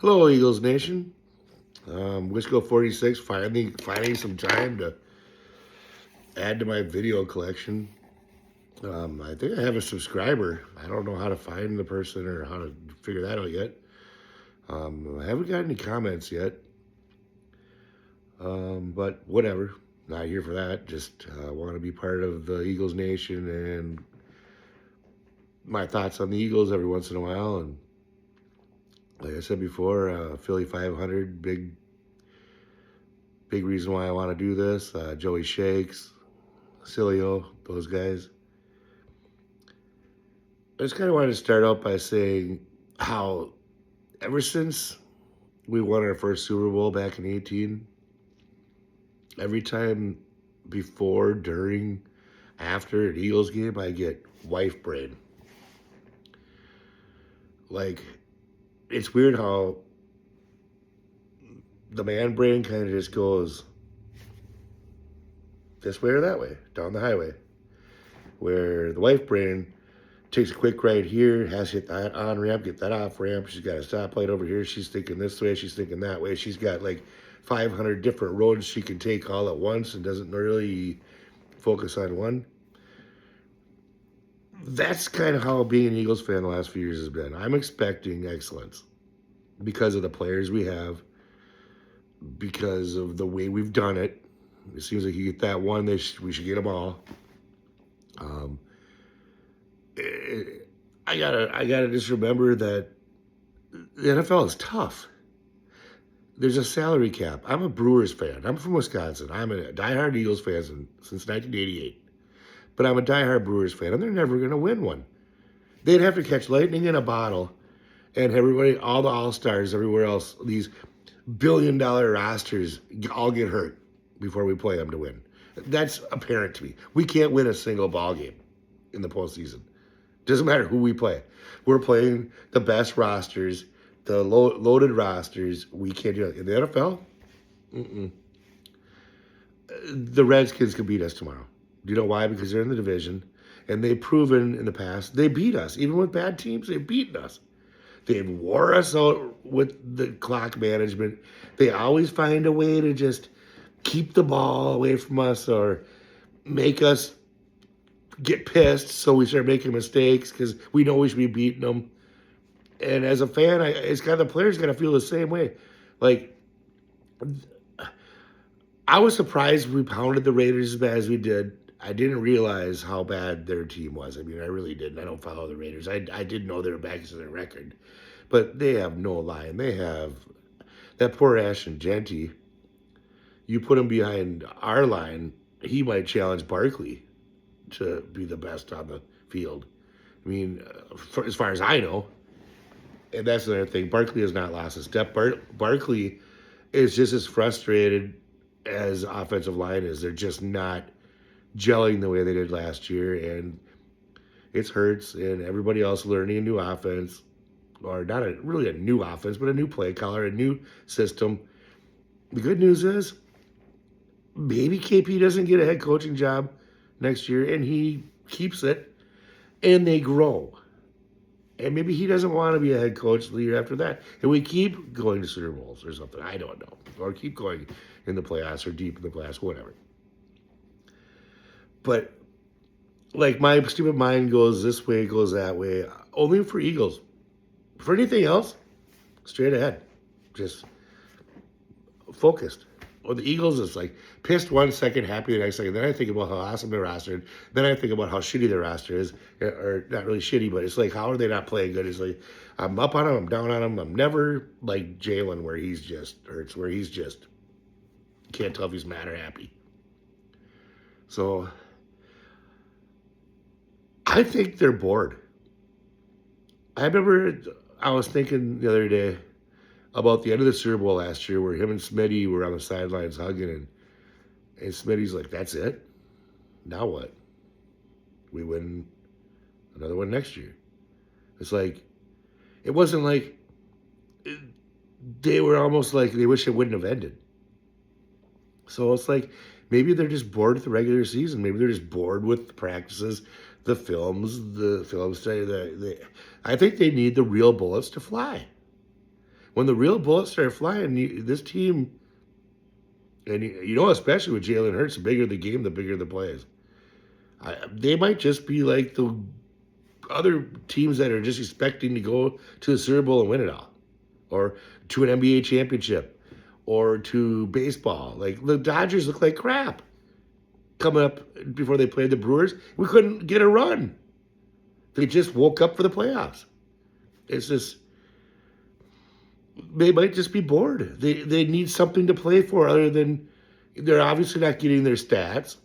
Hello, Eagles Nation. Wisco 46 finally finding some time to add to my video collection. I think I have a subscriber. I don't know how to find the person or how to figure that out yet. I haven't got any comments yet, but whatever. Not here for that. Just want to be part of the Eagles Nation and my thoughts on the Eagles every once in a while. And like I said before, Philly 500, big reason why I want to do this. Joey Shakes, Cilio, those guys. I just kind of wanted to start out by saying how ever since we won our first Super Bowl back in 18, every time before, during, after an Eagles game, I get wife brain. Like, it's weird how the man brain kind of just goes this way or that way, down the highway. Where the wife brain takes a quick right here, has to hit that on ramp, get that off ramp. She's got a stoplight over here. She's thinking this way, she's thinking that way. She's got like 500 different roads she can take all at once and doesn't really focus on one. That's kind of how being an Eagles fan the last few years has been. I'm expecting excellence because of the players we have, because of the way we've done it. It seems like you get that one, we should get them all. I gotta just remember that the NFL is tough. There's a salary cap. I'm a Brewers fan. I'm from Wisconsin. I'm a diehard Eagles fan since 1988. But I'm a diehard Brewers fan, and they're never going to win one. They'd have to catch lightning in a bottle, and everybody, all the All-Stars, everywhere else, these billion-dollar rosters all get hurt before we play them to win. That's apparent to me. We can't win a single ball game in the postseason. Doesn't matter who we play. We're playing the best rosters, the loaded rosters. We can't do it. In the NFL, the Redskins can beat us tomorrow. Do you know why? Because they're in the division, and they've proven in the past they beat us. Even with bad teams, they've beaten us. They've wore us out with the clock management. They always find a way to just keep the ball away from us or make us get pissed, so we start making mistakes because we know we should be beating them. And as a fan, it's got the players got to feel the same way. Like, I was surprised we pounded the Raiders as bad as we did. I didn't realize how bad their team was. I mean, I really didn't. I don't follow the Raiders. I did know they were back to their record. But they have no line. They have that poor Ashton Genty. You put him behind our line, he might challenge Barkley to be the best on the field. I mean, as far as I know, and that's another thing, Barkley has not lost a step. Barkley is just as frustrated as offensive line is. They're just not gelling the way they did last year, and it hurts. And everybody else learning a new offense, or not really a new offense, but a new play caller, a new system. The good news is maybe KP doesn't get a head coaching job next year, and he keeps it, and they grow. And maybe he doesn't want to be a head coach the year after that. And we keep going to Super Bowls or something. I don't know. Or keep going in the playoffs or deep in the playoffs, whatever. But, like, my stupid mind goes this way, goes that way. Only for Eagles. For anything else, straight ahead. Just focused. Or the Eagles is like pissed 1 second, happy the next second. Then I think about how awesome their roster is. Then I think about how shitty their roster is. Or not really shitty, but it's like, how are they not playing good? It's like, I'm up on them, I'm down on them. I'm never like Jalen where he's just hurts, where he's just can't tell if he's mad or happy. So I think they're bored. I remember I was thinking the other day about the end of the Super Bowl last year where him and Smitty were on the sidelines hugging, and Smitty's like, that's it? Now what? We win another one next year. It's like, it wasn't like, they were almost like they wish it wouldn't have ended. So it's like, maybe they're just bored with the regular season. Maybe they're just bored with the practices, the film study. I think they need the real bullets to fly. When the real bullets start flying, this team, and especially with Jalen Hurts, the bigger the game, the bigger the plays. They might just be like the other teams that are just expecting to go to the Super Bowl and win it all, or to an NBA championship, or to baseball. Like the Dodgers look like crap coming up before they played the Brewers. We couldn't get a run. They just woke up for the playoffs. It's just they might just be bored. They need something to play for other than they're obviously not getting their stats.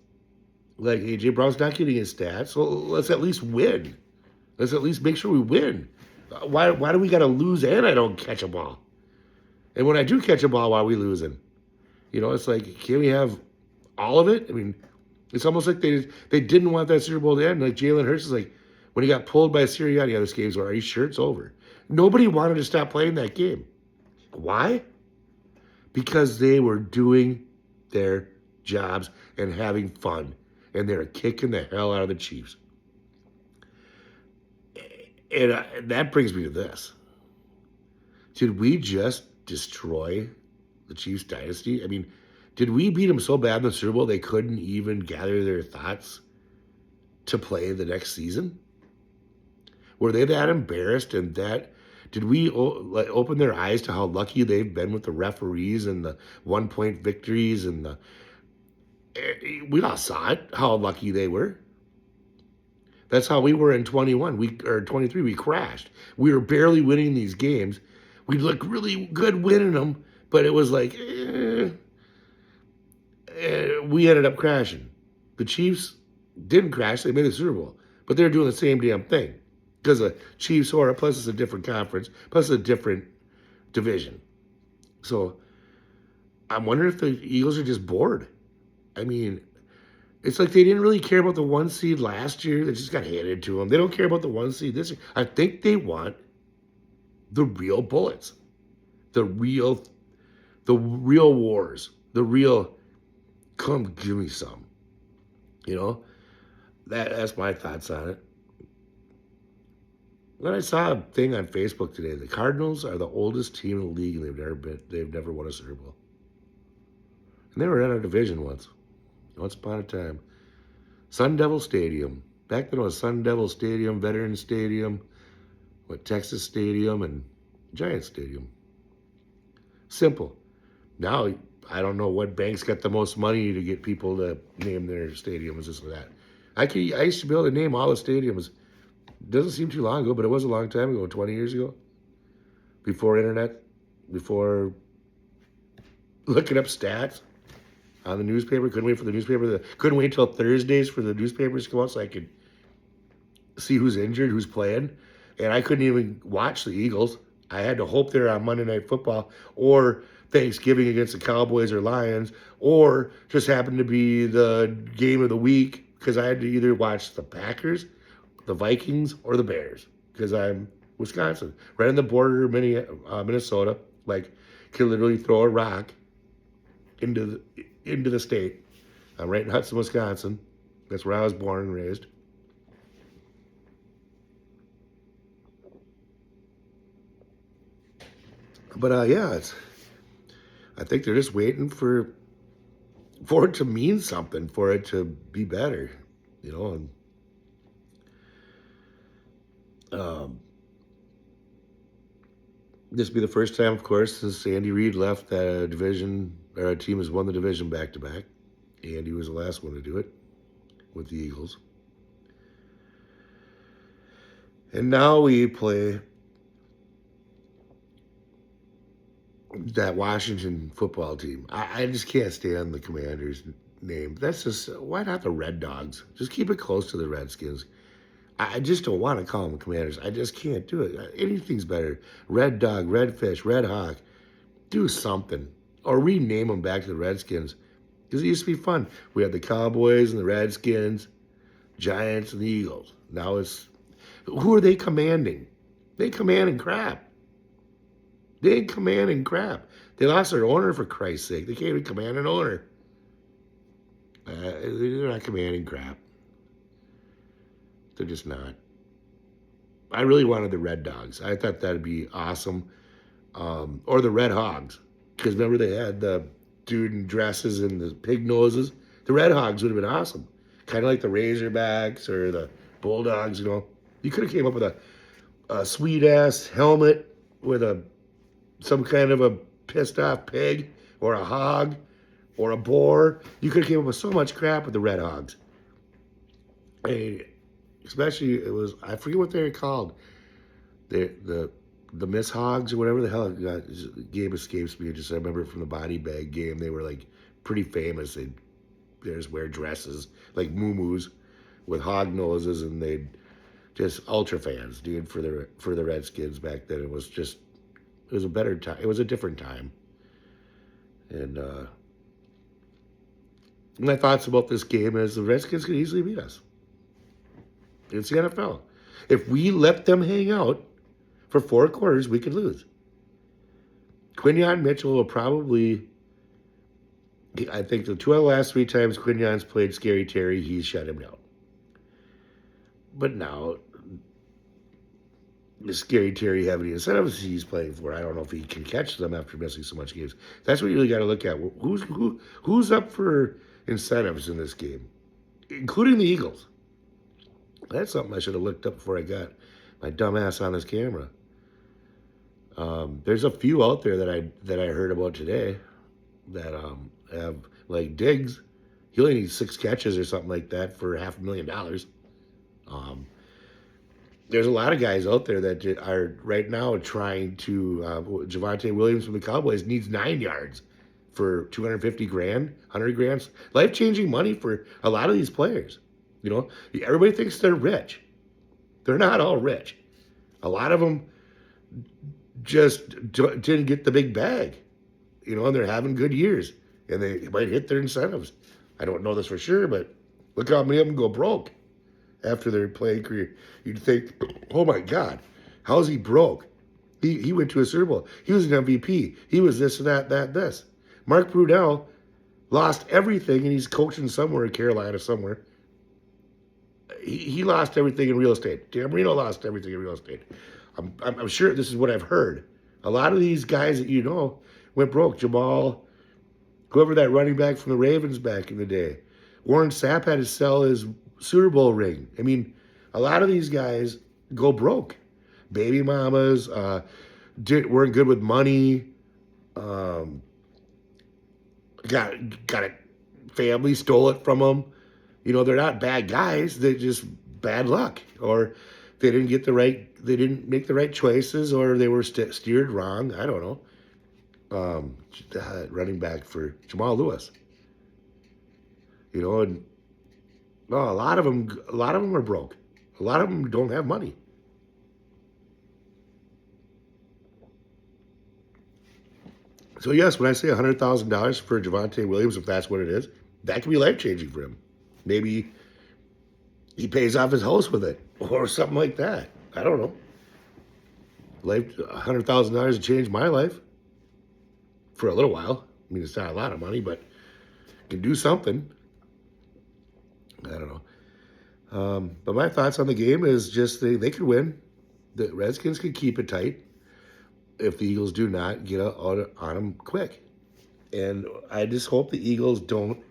Like AJ Brown's not getting his stats. So let's at least win. Let's at least make sure we win. Why do we got to lose and I don't catch a ball? And when I do catch a ball, why are we losing? It's like, can we have all of it? I mean, it's almost like they didn't want that Super Bowl to end. Like Jalen Hurts is like, when he got pulled by Sirianni, this game's where, are you sure it's over? Nobody wanted to stop playing that game. Why? Because they were doing their jobs and having fun. And they were kicking the hell out of the Chiefs. And that brings me to this. Did we just destroy the Chiefs dynasty? I mean, did we beat them so bad in the Super Bowl they couldn't even gather their thoughts to play the next season? Were they that embarrassed and that... Did we open their eyes to how lucky they've been with the referees and the 1-point victories and we all saw it, how lucky they were. That's how we were in 21, or 23. We crashed. We were barely winning these games. We looked really good winning them, but it was like, we ended up crashing. The Chiefs didn't crash. They made the Super Bowl, but they're doing the same damn thing because the Chiefs are, plus it's a different conference, plus it's a different division. So I'm wondering if the Eagles are just bored. I mean, it's like they didn't really care about the 1 seed last year. They just got handed to them. They don't care about the 1 seed this year. I think they want the real bullets, the real wars, the real, come give me some. That's my thoughts on it. Then I saw a thing on Facebook today. The Cardinals are the oldest team in the league, and they've never won a Super Bowl. And they were in our division once upon a time. Sun Devil Stadium. Back then it was Sun Devil Stadium, Veterans Stadium, Texas Stadium, and Giants Stadium. Simple. Now, I don't know what banks got the most money to get people to name their stadiums, this or that. I used to be able to name all the stadiums. It doesn't seem too long ago, but it was a long time ago, 20 years ago. Before internet, before looking up stats on the newspaper. Couldn't wait for the newspaper. Couldn't wait till Thursdays for the newspapers to come out so I could see who's injured, who's playing. And I couldn't even watch the Eagles. I had to hope they're on Monday Night Football or Thanksgiving against the Cowboys or Lions, or just happened to be the game of the week because I had to either watch the Packers, the Vikings, or the Bears because I'm Wisconsin, right on the border of Minnesota. Like, could literally throw a rock into the state. I'm right in Hudson, Wisconsin. That's where I was born and raised. But I think they're just waiting for it to mean something, for it to be better, And this will be the first time, of course, since Andy Reid left that a team has won the division back to back. Andy was the last one to do it with the Eagles. And now we play that Washington football team. I just can't stand the Commanders name. That's just, why not the Red Dogs? Just keep it close to the Redskins. I just don't want to call them Commanders. I just can't do it. Anything's better. Red Dog, Red Fish, Red Hawk. Do something. Or rename them back to the Redskins. Because it used to be fun. We had the Cowboys and the Redskins, Giants and the Eagles. Now it's, who are they commanding? They commanding crap. They ain't commanding crap. They lost their owner, for Christ's sake. They can't even command an owner. They're not commanding crap. They're just not. I really wanted the Red Dogs. I thought that'd be awesome. or the Red Hogs. Because remember they had the dude in dresses and the pig noses? The Red Hogs would have been awesome. Kind of like the Razorbacks or the Bulldogs, you know. You could have came up with a sweet-ass helmet with some kind of a pissed-off pig or a hog or a boar. You could have came up with so much crap with the Red Hogs. Especially, I forget what they were called. The Miss Hogs or whatever the hell game escapes me. I remember from the body bag game, they were like pretty famous. They'd just wear dresses like moo-moos with hog noses, and they'd just ultra fans, dude, for the Redskins back then. It was a better time. It was a different time. And my thoughts about this game is the Redskins could easily beat us. It's the NFL. If we let them hang out for 4 quarters, we could lose. Quinyon Mitchell will probably, I think the 2 out of the last 3 times Quinyon's played Scary Terry, he's shut him down. But now, does Scary Terry have any incentives he's playing for? I don't know if he can catch them after missing so much games. That's what you really got to look at. Who's up for incentives in this game, including the Eagles? That's something I should have looked up before I got my dumb ass on this camera. There's a few out there that I heard about today that have, like Diggs. He only needs 6 catches or something like that for $500,000. There's a lot of guys out there that are right now trying to. Javonte Williams from the Cowboys needs 9 yards for $250,000, $100,000. Life-changing money for a lot of these players. You know, everybody thinks they're rich. They're not all rich. A lot of them just didn't get the big bag, you know, and they're having good years, and they might hit their incentives. I don't know this for sure, but look how many of them go broke after their playing career. You'd think, oh my God, how's he broke? He went to a Super Bowl. He was an MVP. He was this and that, this. Mark Brunell lost everything, and he's coaching somewhere in Carolina somewhere. He lost everything in real estate. Dan Marino lost everything in real estate. I'm sure this is what I've heard. A lot of these guys that you know went broke. Jamal, whoever that running back from the Ravens back in the day. Warren Sapp had to sell his Super Bowl ring. I mean, a lot of these guys go broke. Baby mamas weren't good with money. Got a family stole it from them. You know, they're not bad guys. They're just bad luck, or they didn't make the right choices, or they were steered wrong. I don't know. Running back for Jamal Lewis. You know, and a lot of them are broke. A lot of them don't have money. So yes, when I say $100,000 for Javonte Williams, if that's what it is, that could be life-changing for him. Maybe he pays off his house with it or something like that. I don't know. $100,000 to change my life for a little while. I mean, it's not a lot of money, but can do something. I don't know. But my thoughts on the game is just they could win. The Redskins could keep it tight if the Eagles do not get on them quick. And I just hope the Eagles don't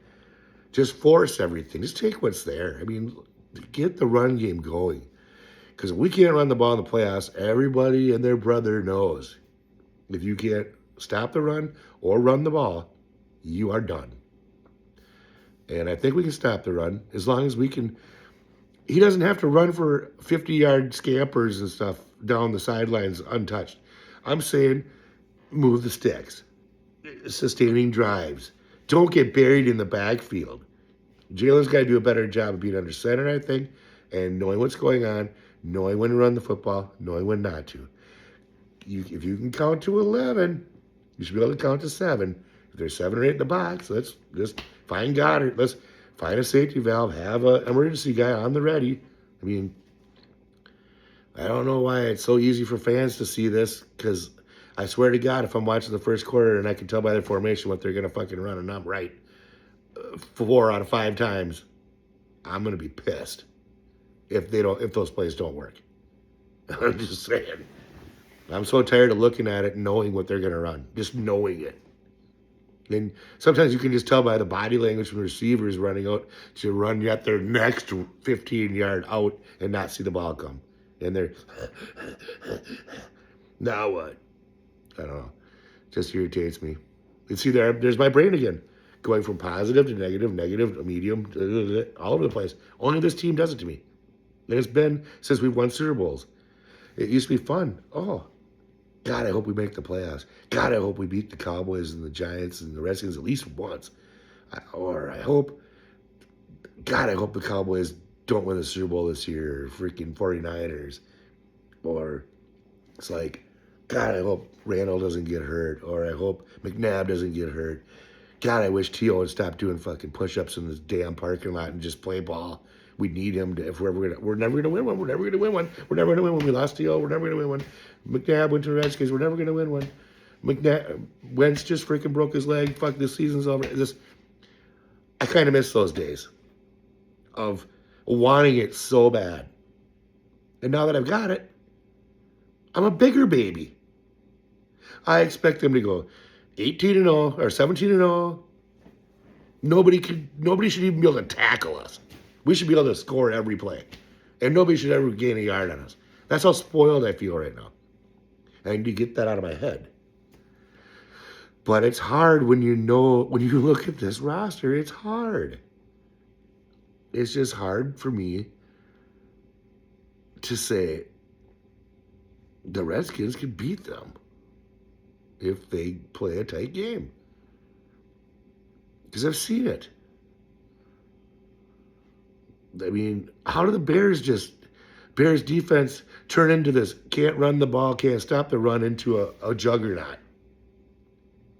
just force everything. Just take what's there. I mean, get the run game going. Because if we can't run the ball in the playoffs, everybody and their brother knows. If you can't stop the run or run the ball, you are done. And I think we can stop the run as long as we can. He doesn't have to run for 50-yard scampers and stuff down the sidelines untouched. I'm saying move the sticks. Sustaining drives. Don't get buried in the backfield. Jalen's got to do a better job of being under center, I think, and knowing what's going on, knowing when to run the football, knowing when not to. If you can count to 11, you should be able to count to 7. If there's 7 or 8 in the box, let's just find Goddard. Let's find a safety valve, have an emergency guy on the ready. I mean, I don't know why it's so easy for fans to see this, because I swear to God, if I'm watching the first quarter and I can tell by their formation what they're going to fucking run and I'm right 4 out of 5 times, I'm going to be pissed if those plays don't work. I'm just saying. I'm so tired of looking at it and knowing what they're going to run, just knowing it. And sometimes you can just tell by the body language from the receivers running out to run yet their next 15-yard out and not see the ball come. And they're, now what? I don't know. Just irritates me. You see, there's my brain again. Going from positive to negative, negative to medium, all over the place. Only this team does it to me. And it's been since we've won Super Bowls. It used to be fun. Oh, God, I hope we make the playoffs. God, I hope we beat the Cowboys and the Giants and the Redskins at least once. I hope, God, I hope the Cowboys don't win the Super Bowl this year, or freaking 49ers. Or it's like, God, I hope Randall doesn't get hurt. Or I hope McNabb doesn't get hurt. God, I wish T.O. would stop doing fucking push-ups in this damn parking lot and just play ball. We need him to, if we're never gonna win one. We're never gonna win one. We're never gonna win one. We lost T.O. We're never gonna win one. McNabb went to the Redskins. We're never gonna win one. Wentz just freaking broke his leg. Fuck, this season's over. I kind of miss those days of wanting it so bad. And now that I've got it, I'm a bigger baby. I expect them to go 18-0 or 17-0. Nobody should even be able to tackle us. We should be able to score every play. And nobody should ever gain a yard on us. That's how spoiled I feel right now. I need to get that out of my head. But it's hard when you look at this roster, it's hard. It's just hard for me to say the Redskins can beat them if they play a tight game. Because I've seen it. I mean, how do the Bears defense turn into this can't run the ball, can't stop the run into a juggernaut?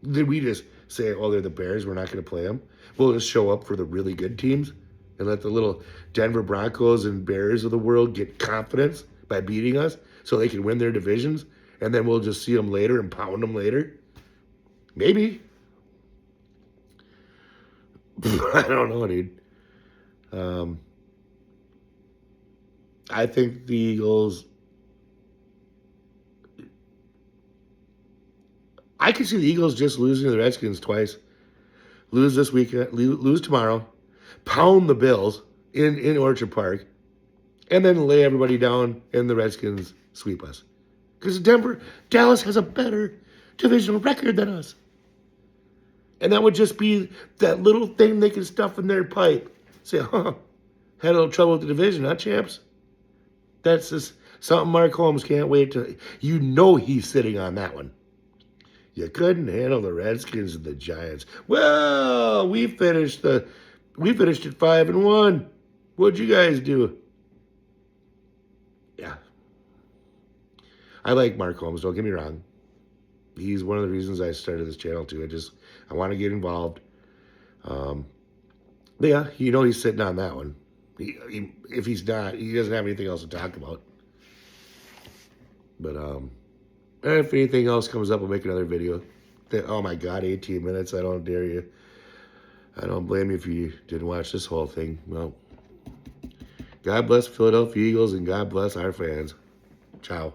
Did we just say, oh, they're the Bears, we're not going to play them? We'll just show up for the really good teams and let the little Denver Broncos and Bears of the world get confidence by beating us so they can win their divisions, and then we'll just see them later and pound them later? Maybe. I don't know, dude. I think the Eagles, I could see the Eagles just losing to the Redskins twice. Lose this weekend, lose tomorrow, pound the Bills in Orchard Park, and then lay everybody down and the Redskins sweep us. Because Dallas has a better divisional record than us. And that would just be that little thing they can stuff in their pipe. Say, had a little trouble with the division, huh, champs? That's just something Mark Holmes can't wait to. You know he's sitting on that one. You couldn't handle the Redskins and the Giants. Well, we finished at 5-1. What'd you guys do? Yeah. I like Mark Holmes, don't get me wrong. He's one of the reasons I started this channel too. I want to get involved. But yeah, he's sitting on that one. If he's not, he doesn't have anything else to talk about. But if anything else comes up, we'll make another video. Oh my God, 18 minutes. I don't dare you. I don't blame you if you didn't watch this whole thing. Well, God bless Philadelphia Eagles and God bless our fans. Ciao.